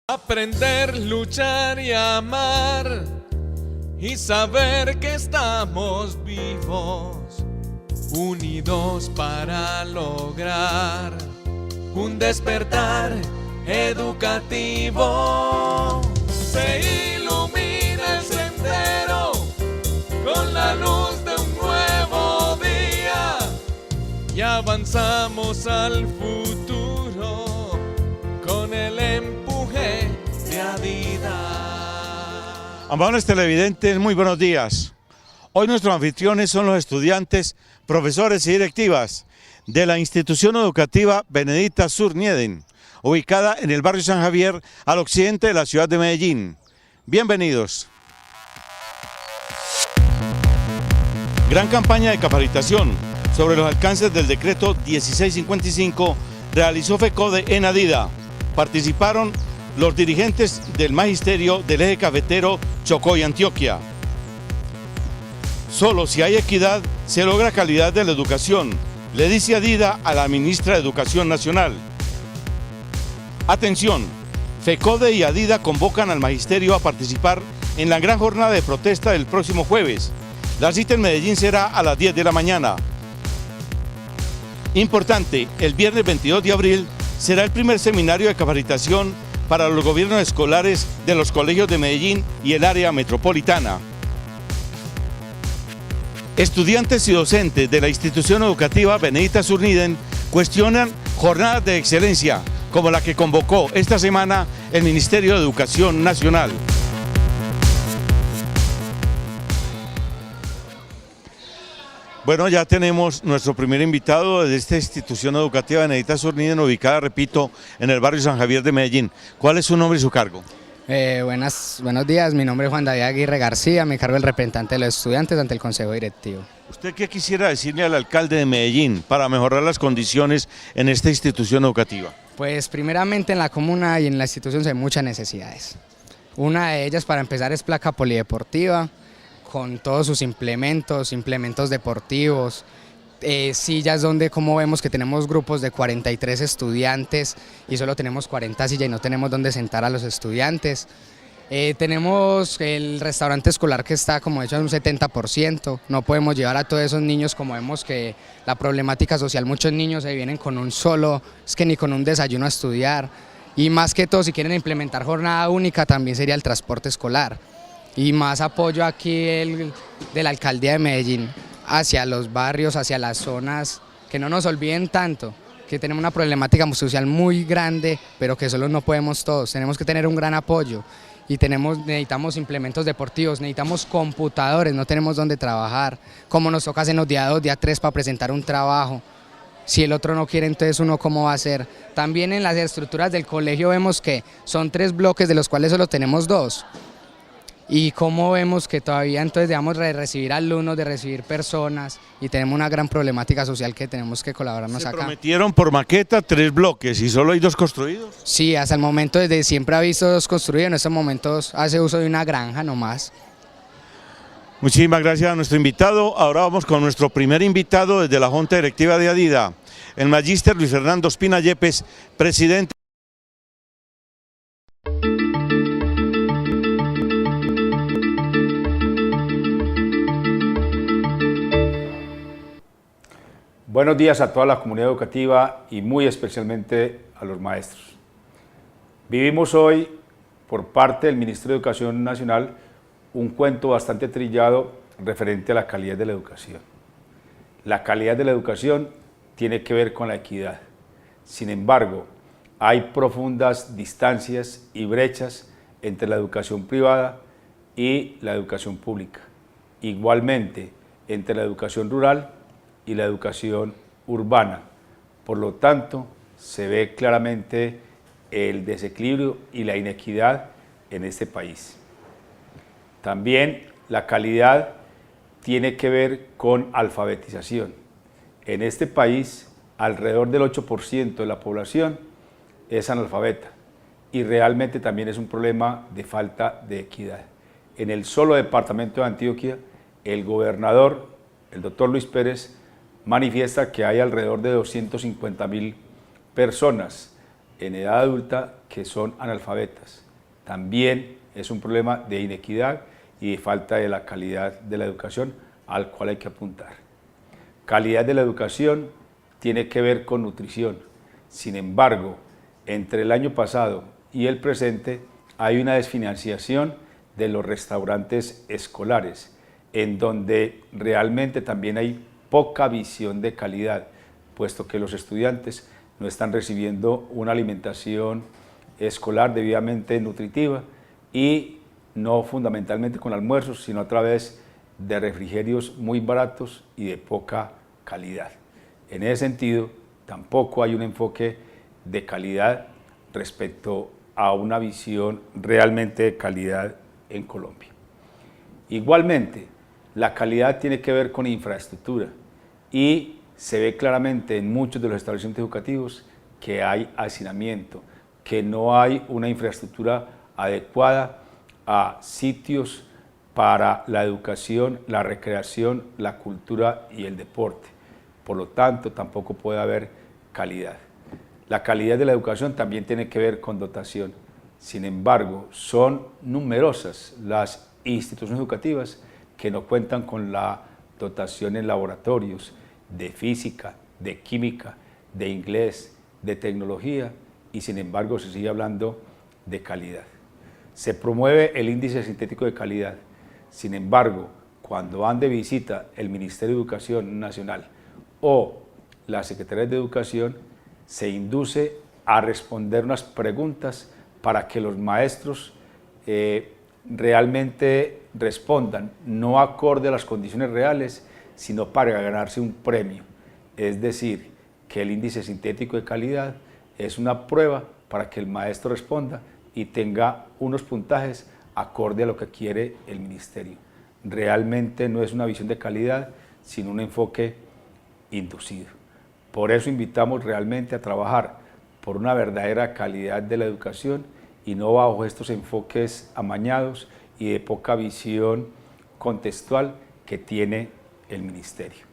Aprender, luchar y amar y saber que estamos vivos, unidos para lograr un despertar educativo. Se ilumina el sendero con la luz de un nuevo día y avanzamos al futuro con el empuje de Adidas. Amables televidentes, muy buenos días. Hoy nuestros anfitriones son los estudiantes, profesores y directivas de la institución educativa Benedicta Zurnieden, ubicada en el barrio San Javier, al occidente de la ciudad de Medellín. Bienvenidos. Gran campaña de capacitación sobre los alcances del decreto 1655 realizó FECODE en Adidas. Participaron los dirigentes del magisterio del eje cafetero Chocó y Antioquia. Solo si hay equidad se logra calidad de la educación, le dice Adidas a la ministra de Educación Nacional. Atención, FECODE y Adidas convocan al magisterio a participar en la gran jornada de protesta del próximo jueves. La cita en Medellín será a las 10 de la mañana. Importante, el viernes 22 de abril será el primer seminario de capacitación para los gobiernos escolares de los colegios de Medellín y el área metropolitana. Estudiantes y docentes de la institución educativa Benedicta Zurnieden cuestionan jornadas de excelencia como la que convocó esta semana el Ministerio de Educación Nacional. Bueno, ya tenemos nuestro primer invitado de esta institución educativa Benedicta Zurnieden, ubicada, repito, en el barrio San Javier de Medellín. ¿Cuál es su nombre y su cargo? Buenos días, mi nombre es Juan David Aguirre García, me cargo el representante de los estudiantes ante el Consejo Directivo. ¿Usted qué quisiera decirle al alcalde de Medellín para mejorar las condiciones en esta institución educativa? Pues primeramente en la comuna y en la institución se ven muchas necesidades. Una de ellas, para empezar, es placa polideportiva, con todos sus implementos deportivos, sillas donde, como vemos que tenemos grupos de 43 estudiantes y solo tenemos 40 sillas y no tenemos donde sentar a los estudiantes. Tenemos el restaurante escolar que está como hecho en un 70%, no podemos llevar a todos esos niños, como vemos que la problemática social, muchos niños se vienen con un solo, es que ni con un desayuno a estudiar, y más que todo si quieren implementar jornada única también sería el transporte escolar. Y más apoyo aquí de la alcaldía de Medellín hacia los barrios, hacia las zonas, que no nos olviden tanto, que tenemos una problemática social muy grande, pero que solo no podemos todos, tenemos que tener un gran apoyo y necesitamos implementos deportivos, necesitamos computadores, no tenemos donde trabajar, como nos toca hacernos día 2, día 3 para presentar un trabajo. Si el otro no quiere, entonces uno cómo va a hacer. También en las estructuras del colegio vemos que son 3 bloques de los cuales solo tenemos 2. Y cómo vemos que todavía entonces debemos de recibir alumnos, de recibir personas y tenemos una gran problemática social que tenemos que colaborarnos acá. Se prometieron por maqueta 3 bloques y solo hay 2 construidos. Sí, hasta el momento desde siempre ha visto 2 construidos, en estos momentos hace uso de una granja nomás. Muchísimas gracias a nuestro invitado. Ahora vamos con nuestro primer invitado desde la Junta Directiva de Adidas, el magíster Luis Fernando Espina Yepes, presidente. Buenos días a toda la comunidad educativa y muy especialmente a los maestros. Vivimos hoy, por parte del Ministerio de Educación Nacional, un cuento bastante trillado referente a la calidad de la educación. La calidad de la educación tiene que ver con la equidad. Sin embargo, hay profundas distancias y brechas entre la educación privada y la educación pública. Igualmente, entre la educación rural y la educación urbana. Por lo tanto, se ve claramente el desequilibrio y la inequidad en este país. También la calidad tiene que ver con alfabetización. En este país, alrededor del 8% de la población es analfabeta y realmente también es un problema de falta de equidad. En el solo departamento de Antioquia, el gobernador, el doctor Luis Pérez, manifiesta que hay alrededor de 250.000 personas en edad adulta que son analfabetas. También es un problema de inequidad y de falta de la calidad de la educación al cual hay que apuntar. Calidad de la educación tiene que ver con nutrición. Sin embargo, entre el año pasado y el presente hay una desfinanciación de los restaurantes escolares, en donde realmente también hay poca visión de calidad, puesto que los estudiantes no están recibiendo una alimentación escolar debidamente nutritiva y no fundamentalmente con almuerzos, sino a través de refrigerios muy baratos y de poca calidad. En ese sentido, tampoco hay un enfoque de calidad respecto a una visión realmente de calidad en Colombia. Igualmente, la calidad tiene que ver con infraestructura y se ve claramente en muchos de los establecimientos educativos que hay hacinamiento, que no hay una infraestructura adecuada a sitios para la educación, la recreación, la cultura y el deporte. Por lo tanto, tampoco puede haber calidad. La calidad de la educación también tiene que ver con dotación. Sin embargo, son numerosas las instituciones educativas que no cuentan con la dotación en laboratorios de física, de química, de inglés, de tecnología, y sin embargo se sigue hablando de calidad. Se promueve el índice sintético de calidad. Sin embargo, cuando van de visita el Ministerio de Educación Nacional o la Secretaría de Educación, se induce a responder unas preguntas para que los maestros realmente respondan, no acorde a las condiciones reales, sino para ganarse un premio. Es decir, que el índice sintético de calidad es una prueba para que el maestro responda y tenga unos puntajes acorde a lo que quiere el ministerio. Realmente no es una visión de calidad, sino un enfoque inducido. Por eso invitamos realmente a trabajar por una verdadera calidad de la educación y no bajo estos enfoques amañados y de poca visión contextual que tiene el ministerio.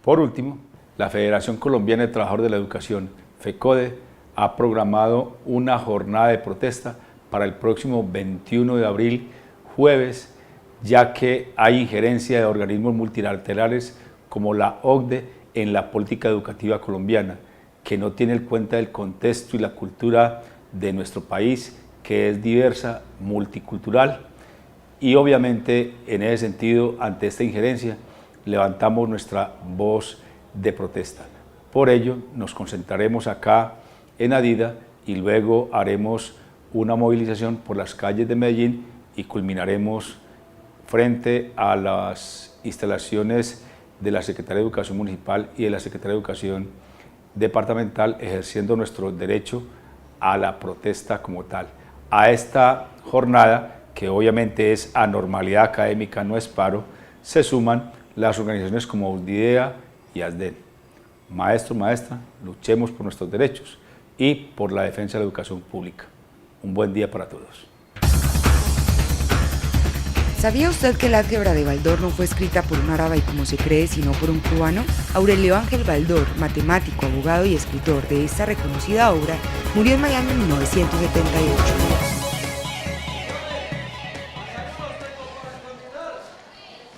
Por último, la Federación Colombiana de Trabajadores de la Educación, FECODE, ha programado una jornada de protesta para el próximo 21 de abril, jueves, ya que hay injerencia de organismos multilaterales como la OCDE en la política educativa colombiana, que no tiene en cuenta el contexto y la cultura de nuestro país, que es diversa, multicultural, y obviamente en ese sentido, ante esta injerencia, levantamos nuestra voz de protesta. Por ello, nos concentraremos acá en Adida y luego haremos una movilización por las calles de Medellín y culminaremos frente a las instalaciones de la Secretaría de Educación Municipal y de la Secretaría de Educación Departamental, ejerciendo nuestro derecho a la protesta como tal. A esta jornada, que obviamente es anormalidad académica, no es paro, se suman las organizaciones como UDIDEA y ASDEN. Maestro, maestra, luchemos por nuestros derechos y por la defensa de la educación pública. Un buen día para todos. ¿Sabía usted que el álgebra de Baldor no fue escrita por un árabe como se cree, sino por un cubano? Aurelio Ángel Baldor, matemático, abogado y escritor de esta reconocida obra, murió en Miami en 1978.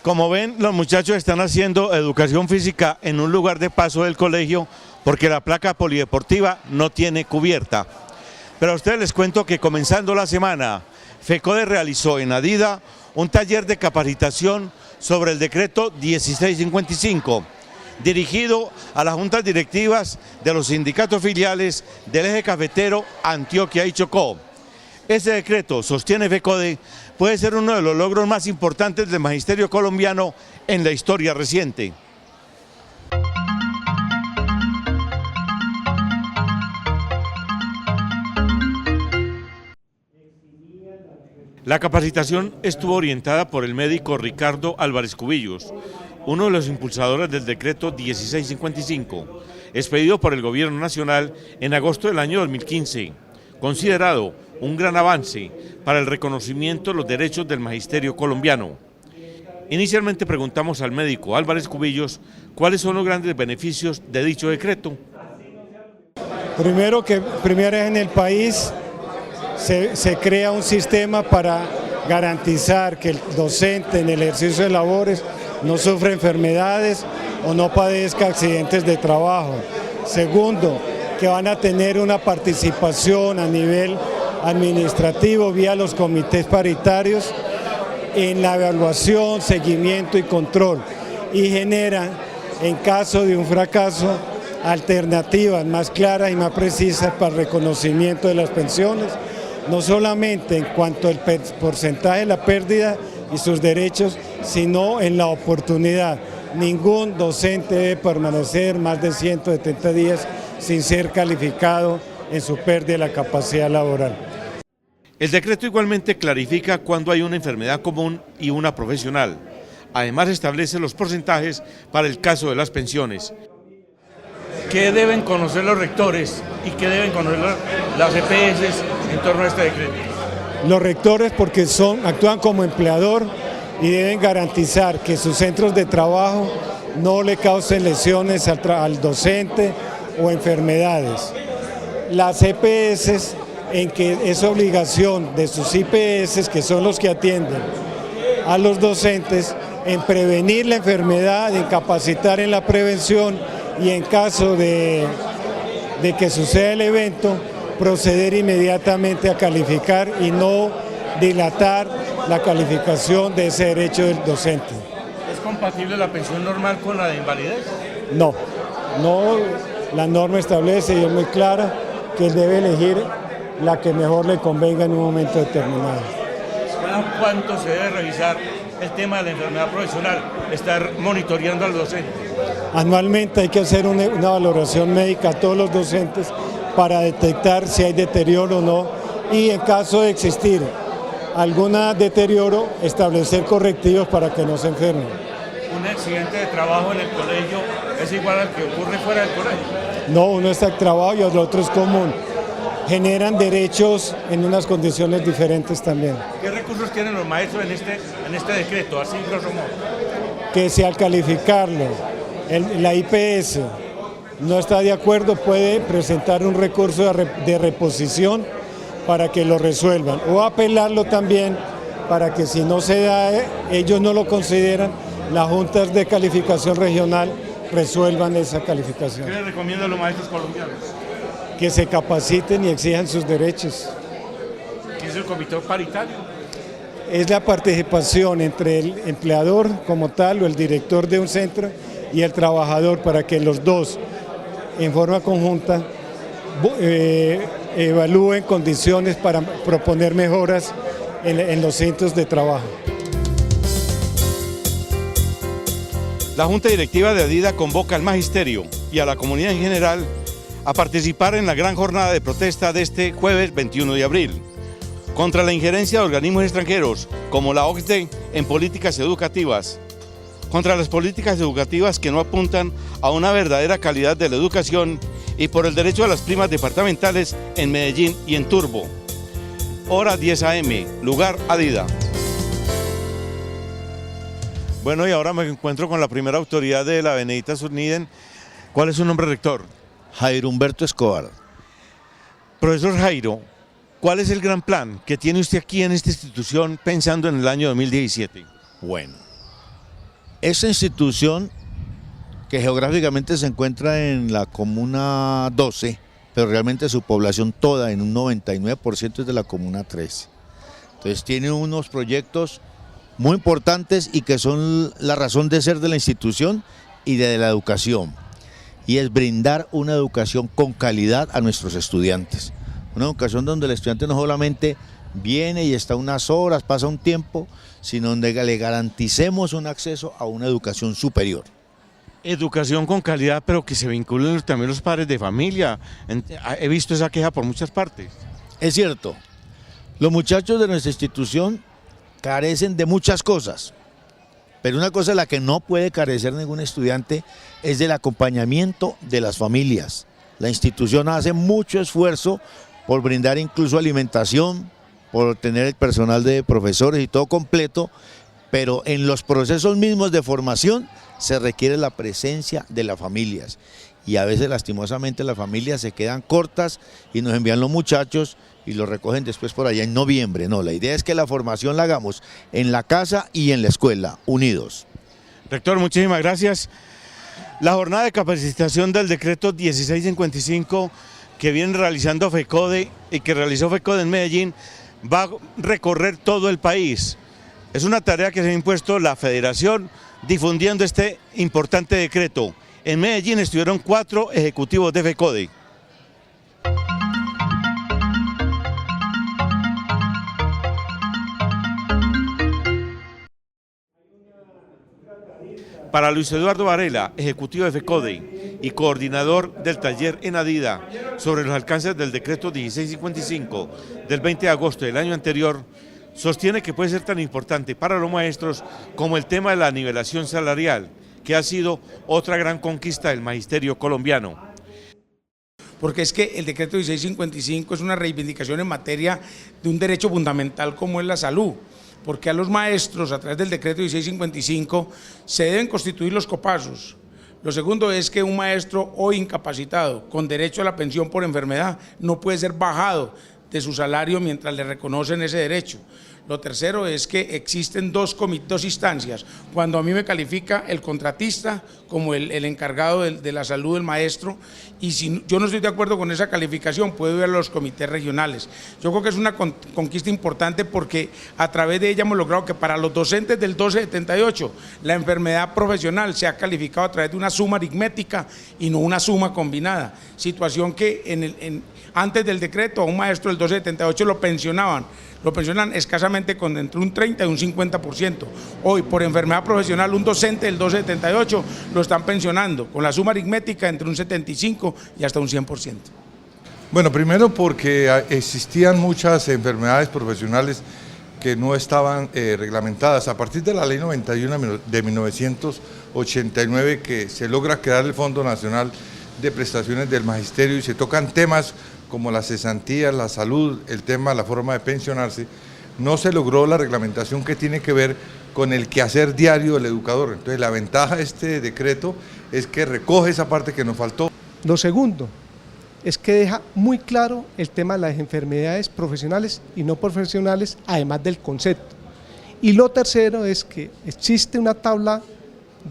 Como ven, los muchachos están haciendo educación física en un lugar de paso del colegio porque la placa polideportiva no tiene cubierta. Pero a ustedes les cuento que comenzando la semana, FECODE realizó en Adida un taller de capacitación sobre el decreto 1655, dirigido a las juntas directivas de los sindicatos filiales del eje cafetero Antioquia y Chocó. Ese decreto, sostiene FECODE, puede ser uno de los logros más importantes del magisterio colombiano en la historia reciente. La capacitación estuvo orientada por el médico Ricardo Álvarez Cubillos, uno de los impulsadores del decreto 1655, expedido por el Gobierno Nacional en agosto del año 2015, considerado un gran avance para el reconocimiento de los derechos del magisterio colombiano. Inicialmente preguntamos al médico Álvarez Cubillos cuáles son los grandes beneficios de dicho decreto. Primero que primera vez en el país se crea un sistema para garantizar que el docente en el ejercicio de labores no sufra enfermedades o no padezca accidentes de trabajo. Segundo, que van a tener una participación a nivel administrativo vía los comités paritarios en la evaluación, seguimiento y control, y generan, en caso de un fracaso, alternativas más claras y más precisas para el reconocimiento de las pensiones, no solamente en cuanto al porcentaje de la pérdida y sus derechos, sino en la oportunidad. Ningún docente debe permanecer más de 170 días sin ser calificado en su pérdida de la capacidad laboral. El decreto igualmente clarifica cuándo hay una enfermedad común y una profesional. Además establece los porcentajes para el caso de las pensiones. ¿Qué deben conocer los rectores y qué deben conocer las EPS en torno a este decreto? Los rectores porque actúan como empleador y deben garantizar que sus centros de trabajo no le causen lesiones al docente o enfermedades. Las EPS, en que es obligación de sus IPS, que son los que atienden a los docentes, en prevenir la enfermedad, en capacitar en la prevención y en caso de que suceda el evento, proceder inmediatamente a calificar y no dilatar la calificación de ese derecho del docente. ¿Es compatible la pensión normal con la de invalidez? No, la norma establece y es muy clara que él debe elegir la que mejor le convenga en un momento determinado. ¿Cada cuánto se debe revisar el tema de la enfermedad profesional, estar monitoreando al docente? Anualmente hay que hacer una valoración médica a todos los docentes para detectar si hay deterioro o no, y en caso de existir algún deterioro, establecer correctivos para que no se enfermen. ¿Un accidente de trabajo en el colegio es igual al que ocurre fuera del colegio? No, uno está en trabajo y el otro es común. Generan derechos en unas condiciones diferentes también. ¿Qué recursos tienen los maestros en este decreto, así grosso modo? Que si al calificarlo la IPS no está de acuerdo, puede presentar un recurso de reposición para que lo resuelvan, o apelarlo también para que si no se da, ellos no lo consideran, las juntas de calificación regional resuelvan esa calificación. ¿Qué le recomiendan a los maestros colombianos? Que se capaciten y exijan sus derechos. ¿Qué es el comité paritario? Es la participación entre el empleador como tal o el director de un centro y el trabajador para que los dos en forma conjunta evalúen condiciones para proponer mejoras en los centros de trabajo. La Junta Directiva de ADIDA convoca al magisterio y a la comunidad en general a participar en la gran jornada de protesta de este jueves 21 de abril contra la injerencia de organismos extranjeros como la OCDE en políticas educativas, contra las políticas educativas que no apuntan a una verdadera calidad de la educación y por el derecho a las primas departamentales en Medellín y en Turbo. Hora 10 a.m., lugar ADIDA. Bueno, y ahora me encuentro con la primera autoridad de la Benedicta Zurnieden. ¿Cuál es su nombre, rector? Jairo Humberto Escobar. Profesor Jairo, ¿cuál es el gran plan que tiene usted aquí en esta institución pensando en el año 2017? Bueno, esta institución que geográficamente se encuentra en la comuna 12, pero realmente su población toda, en un 99% es de la comuna 13. Entonces tiene unos proyectos muy importantes y que son la razón de ser de la institución y de la educación. Y es brindar una educación con calidad a nuestros estudiantes. Una educación donde el estudiante no solamente viene y está unas horas, pasa un tiempo, sino donde le garanticemos un acceso a una educación superior. Educación con calidad, pero que se vinculen también los padres de familia. He visto esa queja por muchas partes. Es cierto, los muchachos de nuestra institución carecen de muchas cosas, pero una cosa de la que no puede carecer ningún estudiante es del acompañamiento de las familias. La institución hace mucho esfuerzo por brindar incluso alimentación, por tener el personal de profesores y todo completo, pero en los procesos mismos de formación se requiere la presencia de las familias y a veces lastimosamente las familias se quedan cortas y nos envían los muchachos y los recogen después por allá en noviembre. No, la idea es que la formación la hagamos en la casa y en la escuela, unidos. Rector, muchísimas gracias. La jornada de capacitación del decreto 1655 que viene realizando FECODE y que realizó FECODE en Medellín va a recorrer todo el país. Es una tarea que se ha impuesto la Federación difundiendo este importante decreto. En Medellín estuvieron 4 ejecutivos de FECODE. Para Luis Eduardo Varela, ejecutivo de FECODE y coordinador del taller en Adida sobre los alcances del decreto 1655 del 20 de agosto del año anterior, sostiene que puede ser tan importante para los maestros como el tema de la nivelación salarial, que ha sido otra gran conquista del magisterio colombiano. Porque es que el decreto 1655 es una reivindicación en materia de un derecho fundamental como es la salud, porque a los maestros a través del decreto 1655 se deben constituir los copasos. Lo segundo es que un maestro hoy incapacitado con derecho a la pensión por enfermedad no puede ser bajado de su salario mientras le reconocen ese derecho. Lo tercero es que existen dos instancias. Cuando a mí me califica el contratista como el encargado de la salud del maestro, y si yo no estoy de acuerdo con esa calificación, puedo ir a los comités regionales. Yo creo que es una conquista importante porque a través de ella hemos logrado que para los docentes del 1278 la enfermedad profesional se ha calificado a través de una suma aritmética y no una suma combinada. Situación que antes del decreto a un maestro del 1278 lo pensionan escasamente con entre un 30 y un 50%. Hoy, por enfermedad profesional, un docente del 1278 lo están pensionando con la suma aritmética entre un 75 y hasta un 100%. Bueno, primero porque existían muchas enfermedades profesionales que no estaban reglamentadas. A partir de la Ley 91 de 1989, que se logra crear el Fondo Nacional de Prestaciones del Magisterio y se tocan temas como las cesantías, la salud, el tema, la forma de pensionarse, no se logró la reglamentación que tiene que ver con el quehacer diario del educador. Entonces la ventaja de este decreto es que recoge esa parte que nos faltó. Lo segundo es que deja muy claro el tema de las enfermedades profesionales y no profesionales, además del concepto. Y lo tercero es que existe una tabla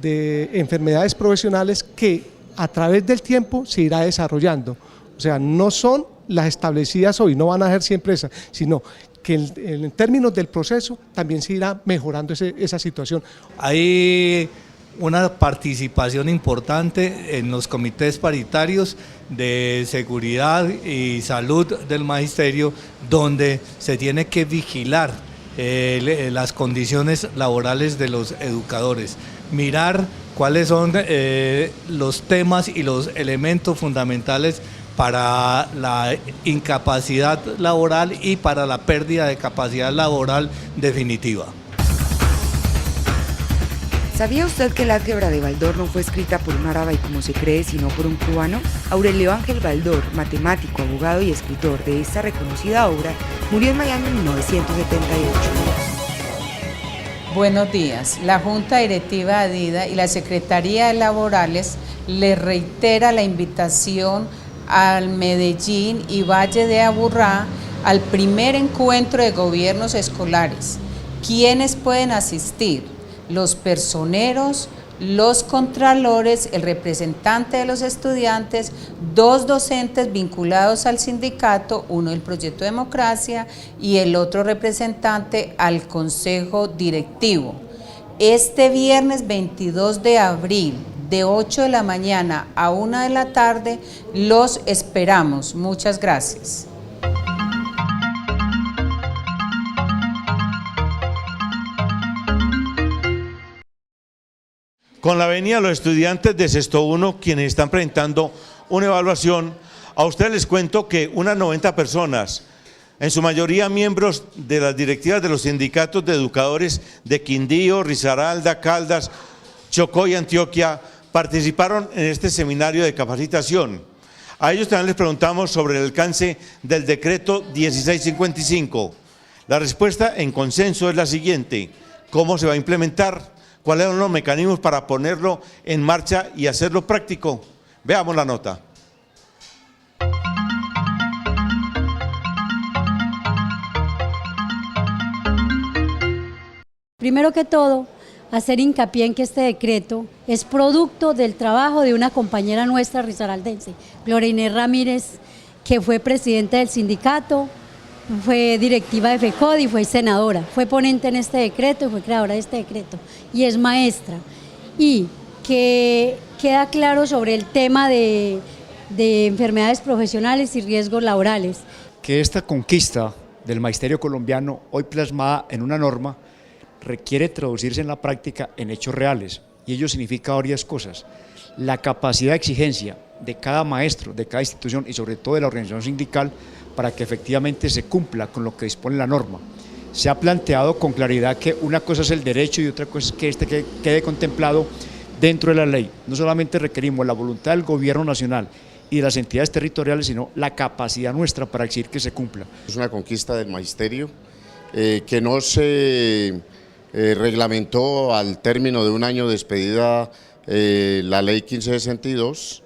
de enfermedades profesionales que a través del tiempo se irá desarrollando. O sea, no son las establecidas hoy, no van a ser siempre esas, sino que en términos del proceso también se irá mejorando esa situación. Hay una participación importante en los comités paritarios de seguridad y salud del magisterio, donde se tiene que vigilar las condiciones laborales de los educadores, mirar cuáles son los temas y los elementos fundamentales para la incapacidad laboral y para la pérdida de capacidad laboral definitiva. ¿Sabía usted que la álgebra de Baldor no fue escrita por un árabe como se cree, sino por un cubano? Aurelio Ángel Baldor, matemático, abogado y escritor de esta reconocida obra, murió en Miami en 1978. Buenos días. La Junta Directiva de Adida y la Secretaría de Laborales le reitera la invitación al Medellín y Valle de Aburrá al primer encuentro de gobiernos escolares. ¿Quiénes pueden asistir? Los personeros, los contralores, el representante de los estudiantes, 2 docentes vinculados al sindicato, uno del Proyecto Democracia y el otro representante al Consejo Directivo. Este viernes 22 de abril, de 8 de la mañana a 1 de la tarde, los esperamos. Muchas gracias. Con la venida de los estudiantes de Sexto 1, quienes están presentando una evaluación, a ustedes les cuento que unas 90 personas, en su mayoría miembros de las directivas de los sindicatos de educadores de Quindío, Risaralda, Caldas, Chocó y Antioquia, participaron en este seminario de capacitación. A ellos también les preguntamos sobre el alcance del decreto 1655. La respuesta en consenso es la siguiente: cómo se va a implementar, cuáles son los mecanismos para ponerlo en marcha y hacerlo práctico. Veamos la nota. Primero que todo, hacer hincapié en que este decreto es producto del trabajo de una compañera nuestra risaraldense, Gloria Inés Ramírez, que fue presidenta del sindicato, fue directiva de FECODE y fue senadora, fue ponente en este decreto y fue creadora de este decreto, y es maestra. Y que queda claro sobre el tema de enfermedades profesionales y riesgos laborales. Que esta conquista del magisterio colombiano, hoy plasmada en una norma, requiere traducirse en la práctica en hechos reales, y ello significa varias cosas: la capacidad de exigencia de cada maestro, de cada institución y sobre todo de la organización sindical para que efectivamente se cumpla con lo que dispone la norma. Se ha planteado con claridad que una cosa es el derecho y otra cosa es que este quede contemplado dentro de la ley. No solamente requerimos la voluntad del gobierno nacional y de las entidades territoriales, sino la capacidad nuestra para exigir que se cumpla. Es una conquista del magisterio que no se reglamentó al término de un año de expedida la ley 1562,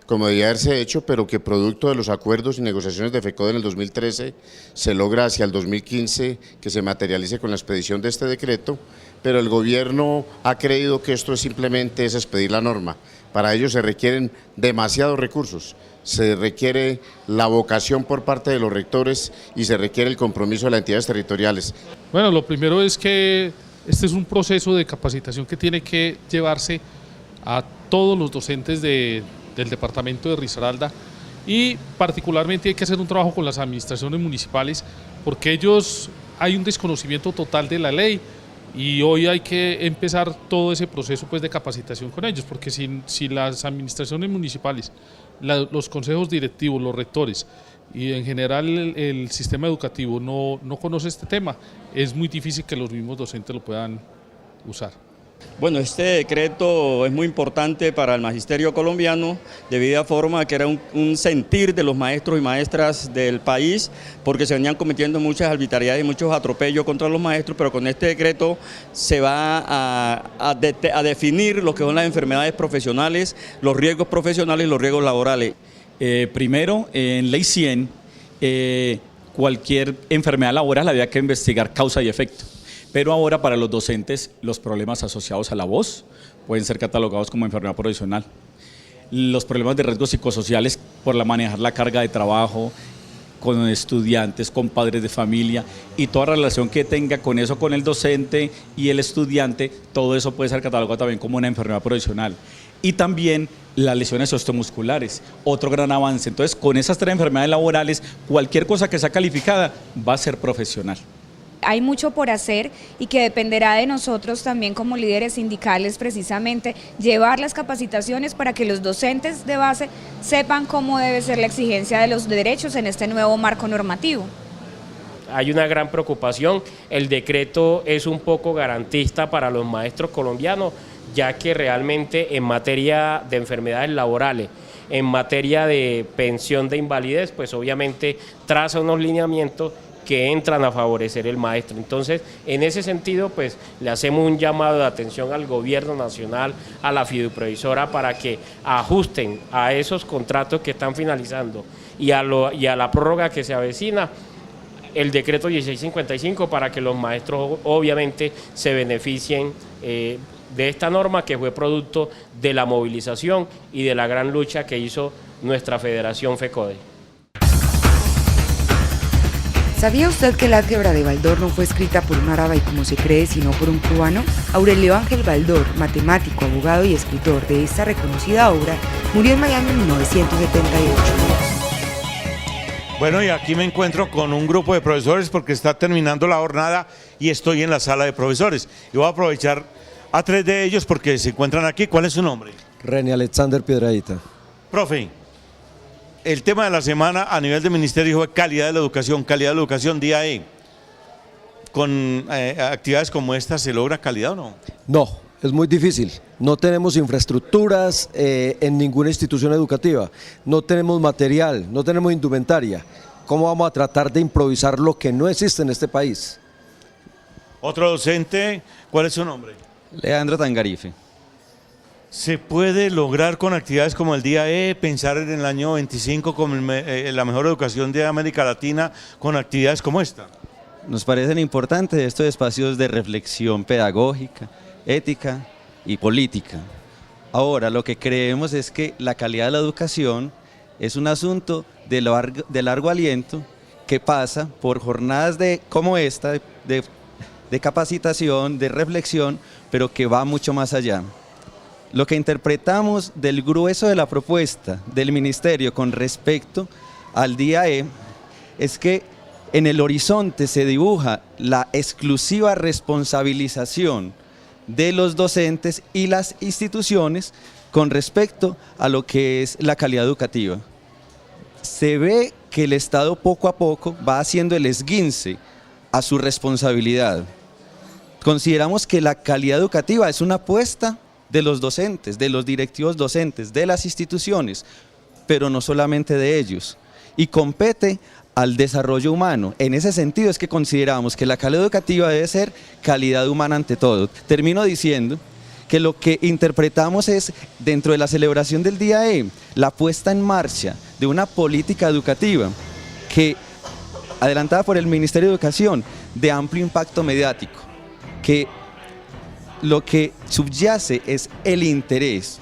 como debía haberse hecho, pero que producto de los acuerdos y negociaciones de FECODE en el 2013 se logra hacia el 2015 que se materialice con la expedición de este decreto, pero el gobierno ha creído que esto simplemente es expedir la norma. Para ello se requieren demasiados recursos, se requiere la vocación por parte de los rectores y se requiere el compromiso de las entidades territoriales. Bueno, lo primero es que este es un proceso de capacitación que tiene que llevarse a todos los docentes del departamento de Risaralda, y particularmente hay que hacer un trabajo con las administraciones municipales porque hay un desconocimiento total de la ley, y hoy hay que empezar todo ese proceso de capacitación con ellos, porque si las administraciones municipales, los consejos directivos, los rectores y en general el sistema educativo no conoce este tema, es muy difícil que los mismos docentes lo puedan usar. Bueno, este decreto es muy importante para el magisterio colombiano, debido a forma que era un sentir de los maestros y maestras del país, porque se venían cometiendo muchas arbitrariedades y muchos atropellos contra los maestros, pero con este decreto se va a definir lo que son las enfermedades profesionales, los riesgos profesionales y los riesgos laborales. Primero, en Ley 100, cualquier enfermedad laboral había que investigar causa y efecto. Pero ahora para los docentes los problemas asociados a la voz pueden ser catalogados como enfermedad profesional. Los problemas de riesgos psicosociales por manejar la carga de trabajo con estudiantes, con padres de familia y toda relación que tenga con eso, con el docente y el estudiante, todo eso puede ser catalogado también como una enfermedad profesional. Y también las lesiones osteomusculares, otro gran avance. Entonces, con esas tres enfermedades laborales, cualquier cosa que sea calificada va a ser profesional. Hay mucho por hacer y que dependerá de nosotros también como líderes sindicales precisamente llevar las capacitaciones para que los docentes de base sepan cómo debe ser la exigencia de los derechos en este nuevo marco normativo. Hay una gran preocupación, el decreto es un poco garantista para los maestros colombianos, ya que realmente en materia de enfermedades laborales, en materia de pensión de invalidez, pues obviamente traza unos lineamientos que entran a favorecer el maestro. Entonces, en ese sentido, pues le hacemos un llamado de atención al gobierno nacional, a la fiduprevisora, para que ajusten a esos contratos que están finalizando y a la prórroga que se avecina el decreto 1655, para que los maestros obviamente se beneficien de esta norma, que fue producto de la movilización y de la gran lucha que hizo nuestra federación FECODE. ¿Sabía usted que la álgebra de Baldor no fue escrita por un árabe como se cree, sino por un cubano? Aurelio Ángel Baldor, matemático, abogado y escritor de esta reconocida obra, murió en Miami en 1978. Bueno, y aquí me encuentro con un grupo de profesores porque está terminando la jornada y estoy en la sala de profesores. Y voy a aprovechar a tres de ellos porque se encuentran aquí. ¿Cuál es su nombre? René Alexander Piedradita. Profe, el tema de la semana a nivel del ministerio fue calidad de la educación día E. ¿Con actividades como esta se logra calidad o no? No, es muy difícil. No tenemos infraestructuras en ninguna institución educativa, no tenemos material, no tenemos indumentaria. ¿Cómo vamos a tratar de improvisar lo que no existe en este país? Otro docente, ¿cuál es su nombre? Leandro Tangarife. ¿Se puede lograr con actividades como el Día E, pensar en el año 25 como la mejor educación de América Latina con actividades como esta? Nos parecen importantes estos espacios de reflexión pedagógica, ética y política. Ahora, lo que creemos es que la calidad de la educación es un asunto de largo aliento que pasa por jornadas como esta, de capacitación, de reflexión, pero que va mucho más allá. Lo que interpretamos del grueso de la propuesta del Ministerio con respecto al Día E es que en el horizonte se dibuja la exclusiva responsabilización de los docentes y las instituciones con respecto a lo que es la calidad educativa. Se ve que el Estado poco a poco va haciendo el esguince a su responsabilidad. Consideramos que la calidad educativa es una apuesta de los docentes, de los directivos docentes, de las instituciones, pero no solamente de ellos, y compete al desarrollo humano. En ese sentido es que consideramos que la calidad educativa debe ser calidad humana ante todo. Termino diciendo que lo que interpretamos es, dentro de la celebración del Día E, la puesta en marcha de una política educativa que, adelantada por el Ministerio de Educación, de amplio impacto mediático, que lo que subyace es el interés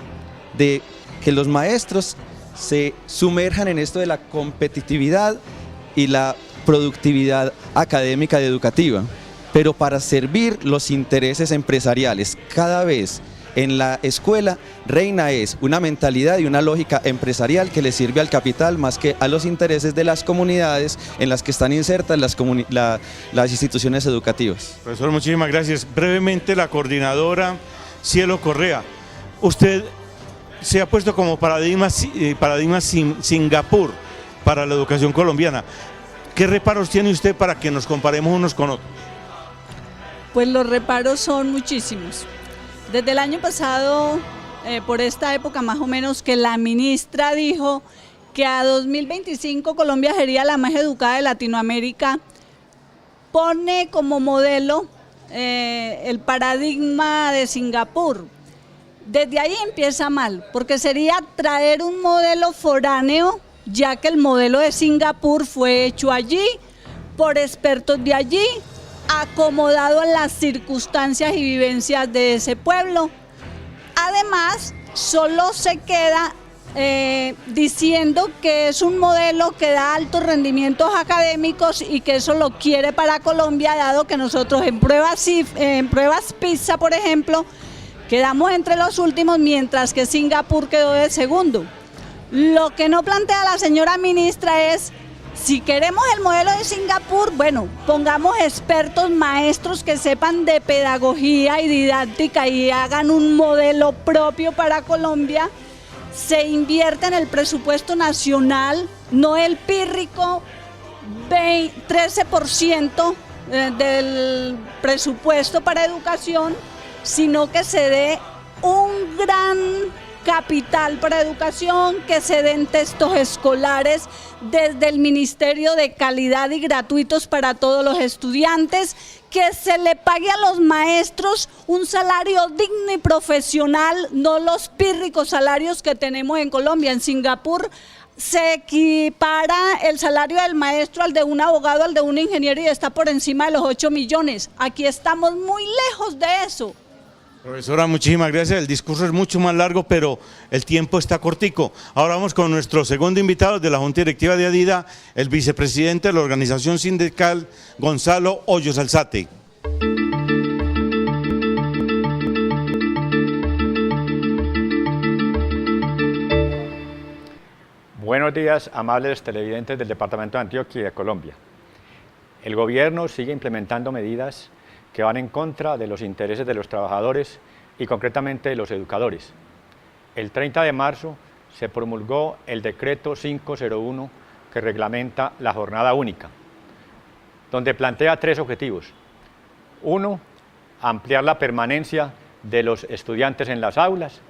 de que los maestros se sumerjan en esto de la competitividad y la productividad académica y educativa, pero para servir los intereses empresariales. Cada vez en la escuela reina es una mentalidad y una lógica empresarial que le sirve al capital más que a los intereses de las comunidades en las que están insertas las instituciones educativas. Profesor, muchísimas gracias. Brevemente, la coordinadora Cielo Correa, usted se ha puesto como paradigma Singapur para la educación colombiana. ¿Qué reparos tiene usted para que nos comparemos unos con otros? Pues los reparos son muchísimos. Desde el año pasado, por esta época más o menos, que la ministra dijo que a 2025 Colombia sería la más educada de Latinoamérica, pone como modelo el paradigma de Singapur. Desde ahí empieza mal, porque sería traer un modelo foráneo, ya que el modelo de Singapur fue hecho allí, por expertos de allí, acomodado a las circunstancias y vivencias de ese pueblo. Además, solo se queda diciendo que es un modelo que da altos rendimientos académicos y que eso lo quiere para Colombia, dado que nosotros en pruebas PISA, por ejemplo, quedamos entre los últimos, mientras que Singapur quedó de segundo. Lo que no plantea la señora ministra es, si queremos el modelo de Singapur, bueno, pongamos expertos, maestros que sepan de pedagogía y didáctica y hagan un modelo propio para Colombia. Se invierte en el presupuesto nacional, no el pírrico 13% del presupuesto para educación, sino que se dé un gran capital para educación, que se den textos escolares desde el Ministerio de Calidad y gratuitos para todos los estudiantes, que se le pague a los maestros un salario digno y profesional, no los pírricos salarios que tenemos en Colombia. En Singapur se equipara el salario del maestro al de un abogado, al de un ingeniero, y está por encima de los 8 millones. Aquí estamos muy lejos de eso. Profesora, muchísimas gracias. El discurso es mucho más largo, pero el tiempo está cortico. Ahora vamos con nuestro segundo invitado de la Junta Directiva de ADIDA, el vicepresidente de la organización sindical, Gonzalo Hoyos Alzate. Buenos días, amables televidentes del Departamento de Antioquia y de Colombia. El gobierno sigue implementando medidas que van en contra de los intereses de los trabajadores y concretamente de los educadores. El 30 de marzo se promulgó el decreto 501 que reglamenta la jornada única, donde plantea 3 objetivos. 1, ampliar la permanencia de los estudiantes en las aulas.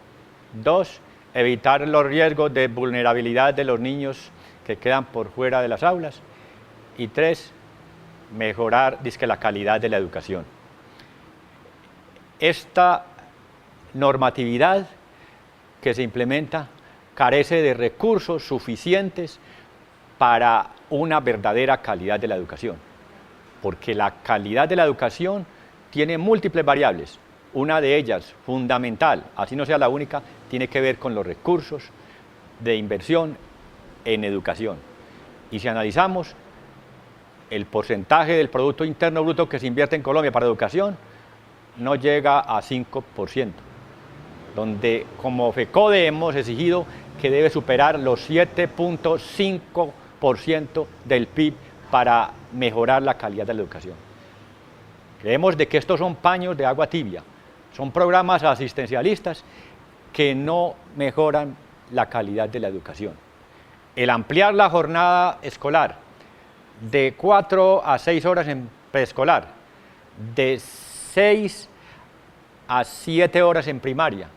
2, evitar los riesgos de vulnerabilidad de los niños que quedan por fuera de las aulas. Y 3, mejorar la calidad de la educación. esta normatividad que se implementa carece de recursos suficientes para una verdadera calidad de la educación, porque la calidad de la educación tiene múltiples variables. Una de ellas, fundamental, así no sea la única, tiene que ver con los recursos de inversión en educación. Y si analizamos el porcentaje del Producto Interno Bruto que se invierte en Colombia para educación, no llega a 5%, donde como FECODE hemos exigido que debe superar los 7.5% del PIB para mejorar la calidad de la educación. Creemos de que estos son paños de agua tibia, son programas asistencialistas que no mejoran la calidad de la educación. El ampliar la jornada escolar de 4 a 6 horas en preescolar, de 6 a 7 horas en primaria,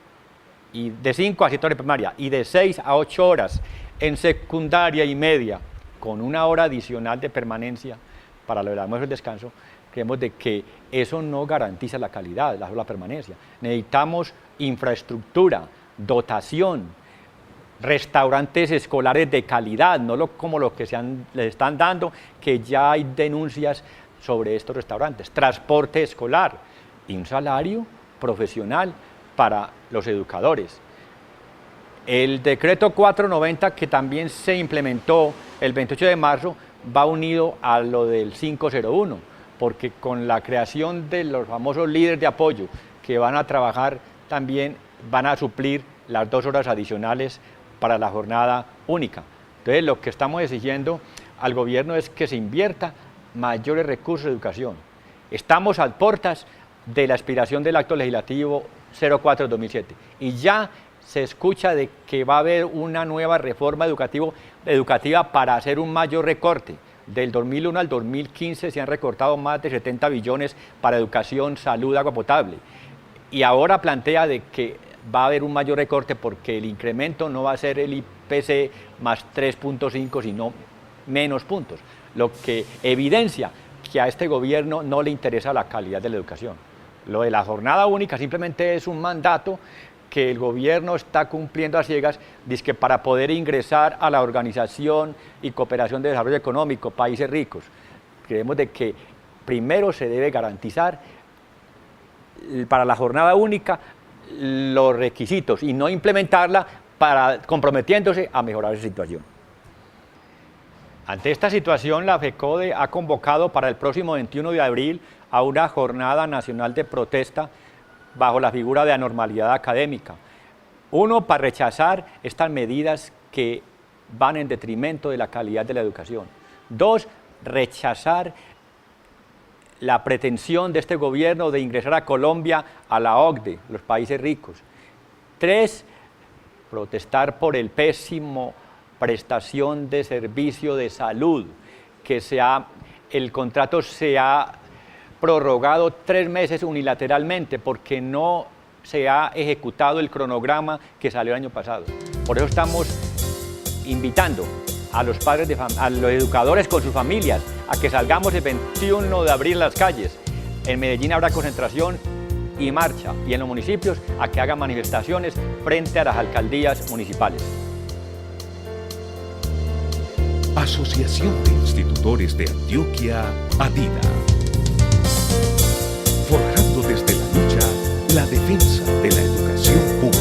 y de 5 a 7 horas en primaria, y de 6 a 8 horas en secundaria y media, con una hora adicional de permanencia para el almuerzo y el descanso, creemos de que eso no garantiza la calidad, la permanencia. Necesitamos infraestructura, dotación, restaurantes escolares de calidad, no como los que les están dando, que ya hay denuncias sobre estos restaurantes, transporte escolar y un salario profesional para los educadores. El decreto 490, que también se implementó el 28 de marzo, va unido a lo del 501, porque con la creación de los famosos líderes de apoyo que van a trabajar también van a suplir las 2 horas adicionales para la jornada única. Entonces lo que estamos exigiendo al gobierno es que se invierta mayores recursos de educación. Estamos a puertas de la expiración del acto legislativo 04 de 2007 y ya se escucha de que va a haber una nueva reforma educativa para hacer un mayor recorte. Del 2001 al 2015 se han recortado más de 70 billones para educación, salud, agua potable. Y ahora plantea de que va a haber un mayor recorte porque el incremento no va a ser el IPC más 3.5, sino menos puntos, lo que evidencia que a este gobierno no le interesa la calidad de la educación. Lo de la jornada única simplemente es un mandato que el gobierno está cumpliendo a ciegas, dizque para poder ingresar a la Organización y Cooperación de Desarrollo Económico, países ricos. Creemos de que primero se debe garantizar para la jornada única los requisitos y no implementarla comprometiéndose a mejorar esa situación. Ante esta situación, la FECODE ha convocado para el próximo 21 de abril a una jornada nacional de protesta bajo la figura de anormalidad académica. Uno, para rechazar estas medidas que van en detrimento de la calidad de la educación. Dos, rechazar la pretensión de este gobierno de ingresar a Colombia a la OCDE, los países ricos. Tres, protestar por el pésimo prestación de servicio de salud, que el contrato se ha prorrogado 3 meses unilateralmente porque no se ha ejecutado el cronograma que salió el año pasado. Por eso estamos invitando a los padres, a los educadores con sus familias, a que salgamos el 21 de abril a las calles. En Medellín habrá concentración y marcha, y en los municipios a que hagan manifestaciones frente a las alcaldías municipales. Asociación de Institutores de Antioquia, ADIDA. Forjando desde la lucha la defensa de la educación pública.